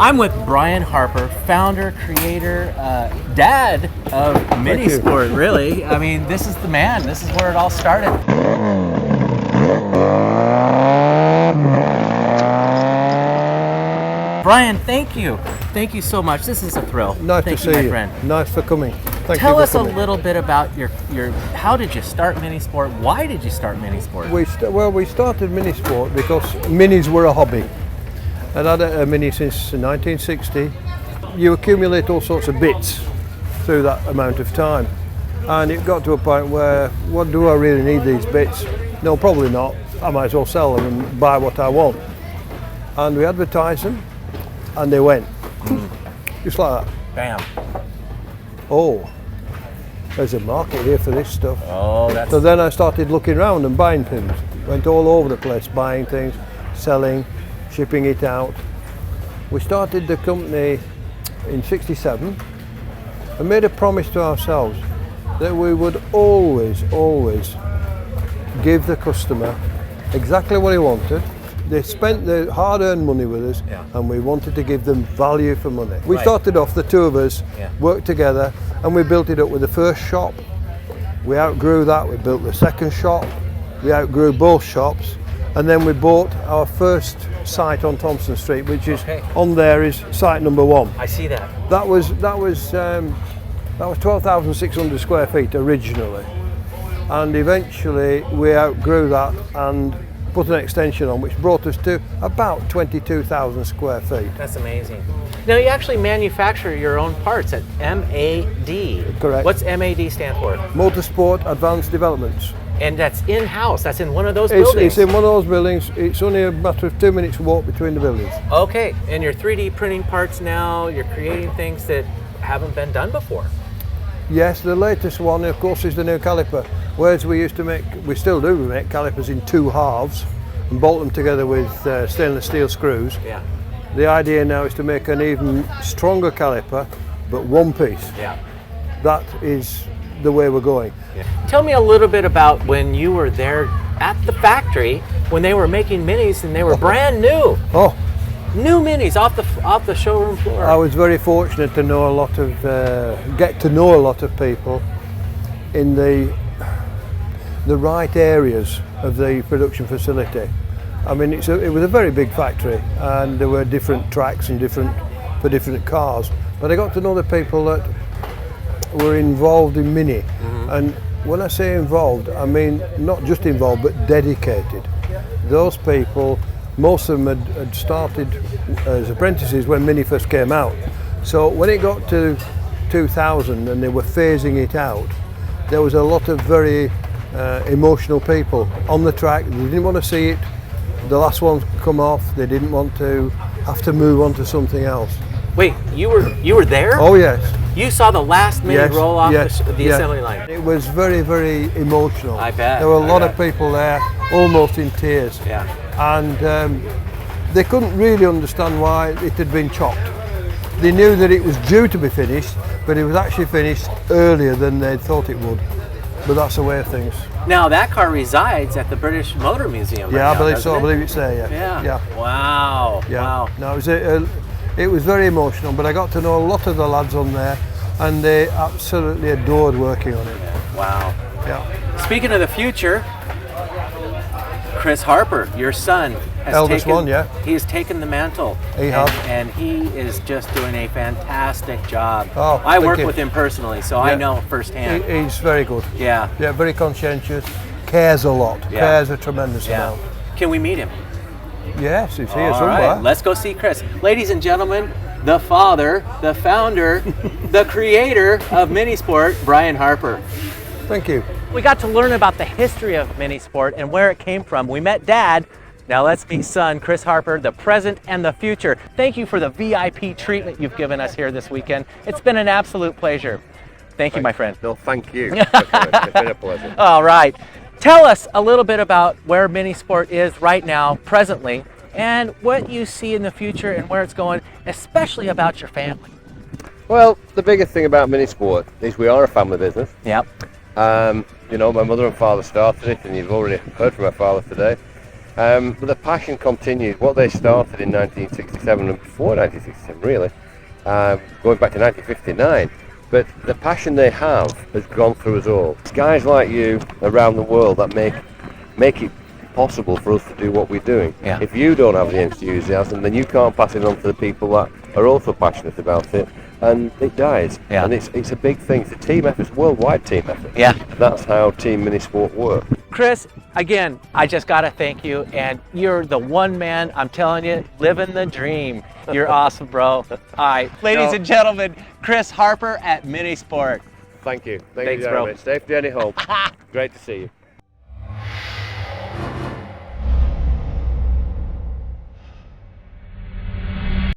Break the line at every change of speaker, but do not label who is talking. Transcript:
I'm with Brian Harper, founder, creator, dad of Mini Sport, really. I mean, this is the man. This is where it all started. Brian, thank you. Thank you so much. This is a thrill.
Nice
thank
to
you,
see
my
you.
friend.
Nice for coming.
Tell us a little bit about your how did you start Mini Sport? Why did you start Mini Sport?
We started Mini Sport because minis were a hobby. I'd had a mini since 1960. You accumulate all sorts of bits through that amount of time. And it got to a point where, what do I really need these bits? No, probably not. I might as well sell them and buy what I want. And we advertised them, and they went. Just like that.
Bam.
Oh, there's a market here for this stuff.
Oh, that's...
So then I started looking around and buying things. Went all over the place, buying things, selling, shipping it out. We started the company in '67 and made a promise to ourselves that we would always give the customer exactly what he wanted. They spent their hard-earned money with us, and we wanted to give them value for money. We started off, the two of us, worked together, and we built it up with the first shop. We outgrew that, we built the second shop, we outgrew both shops, and then we bought our first site on Thompson Street, which is on there is site number 1.
I see that.
That was 12,600 square feet originally, and eventually we outgrew that and put an extension on, which brought us to about 22,000 square feet.
That's amazing. Now you actually manufacture your own parts at MAD.
Correct.
What's MAD stand for?
Motorsport Advanced Developments.
And that's in-house, that's in one of those buildings?
It's in one of those buildings. It's only a matter of 2 minutes walk between the buildings.
Okay, and you're 3D printing parts now, you're creating things that haven't been done before.
Yes, the latest one, of course, is the new caliper. Whereas we used to make, we still do make calipers in 2 halves and bolt them together with stainless steel screws.
Yeah.
The idea now is to make an even stronger caliper, but one piece.
Yeah.
That is the way we're going.
Yeah. Tell me a little bit about when you were there at the factory when they were making minis and they were brand new.
Oh.
New minis off the showroom floor.
I was very fortunate to know get to know a lot of people in the right areas of the production facility. I mean, it was a very big factory, and there were different tracks and for different cars. But I got to know the people that were involved in Mini, and when I say involved, I mean not just involved, but dedicated. Those people, most of them had started as apprentices when Mini first came out. So when it got to 2000 and they were phasing it out, there was a lot of very emotional people on the track. They didn't want to see it, the last one come off. They didn't want to have to move on to something else.
Wait, you were there?
Oh yes.
You saw the last Mini roll off the assembly line.
It was very, very emotional.
I bet.
There were a lot of people there, almost in tears.
Yeah.
And they couldn't really understand why it had been chopped. They knew that it was due to be finished, but it was actually finished earlier than they thought it would. But that's the way of things.
Now that car resides at the British Motor Museum.
Yeah,
right
I believe
now,
so. I believe it's there. Yeah.
Wow.
Yeah.
Wow.
No, it was very emotional, but I got to know a lot of the lads on there, and they absolutely adored working on it.
Wow.
Yeah.
Speaking of the future, Chris Harper, your son,
Eldest one, yeah.
He has taken the mantle.
He has.
And he is just doing a fantastic job.
Oh,
I work with him personally, so I know firsthand.
He's very good.
Yeah.
Yeah, very conscientious, cares a lot, cares a tremendous amount.
Can we meet him?
Yes, he's here
All
somewhere.
right, let's go see Chris. Ladies and gentlemen, the father, the founder, the creator of Mini Sport, Brian Harper.
Thank you.
We got to learn about the history of Mini Sport and where it came from. We met Dad. Now let's meet son, Chris Harper, the present and the future. Thank you for the VIP treatment you've given us here this weekend. It's been an absolute pleasure. Thank you, my friend.
No, thank you. It's been a pleasure.
All right. Tell us a little bit about where Mini Sport is right now, presently, and what you see in the future and where it's going, especially about your family.
Well, the biggest thing about Mini Sport is we are a family business.
Yep.
You know, my mother and father started it, and you've already heard from my father today. But the passion continued. What they started in 1967 and before 1967, really, going back to 1959. But the passion they have has gone through us all. It's guys like you around the world that make it possible for us to do what we're doing.
Yeah.
If you don't have the enthusiasm, then you can't pass it on to the people that are also passionate about it, and it dies.
Yeah.
And it's a big thing. It's a team effort. It's a worldwide team effort.
Yeah.
That's how Team Minisport works.
Chris, again, I just got to thank you, and you're the one man, I'm telling you, living the dream. You're awesome, bro. All right, ladies and gentlemen, Chris Harper at Minisport.
Thank you.
Thanks,
you,
bro.
Safe journey home. Great to see you.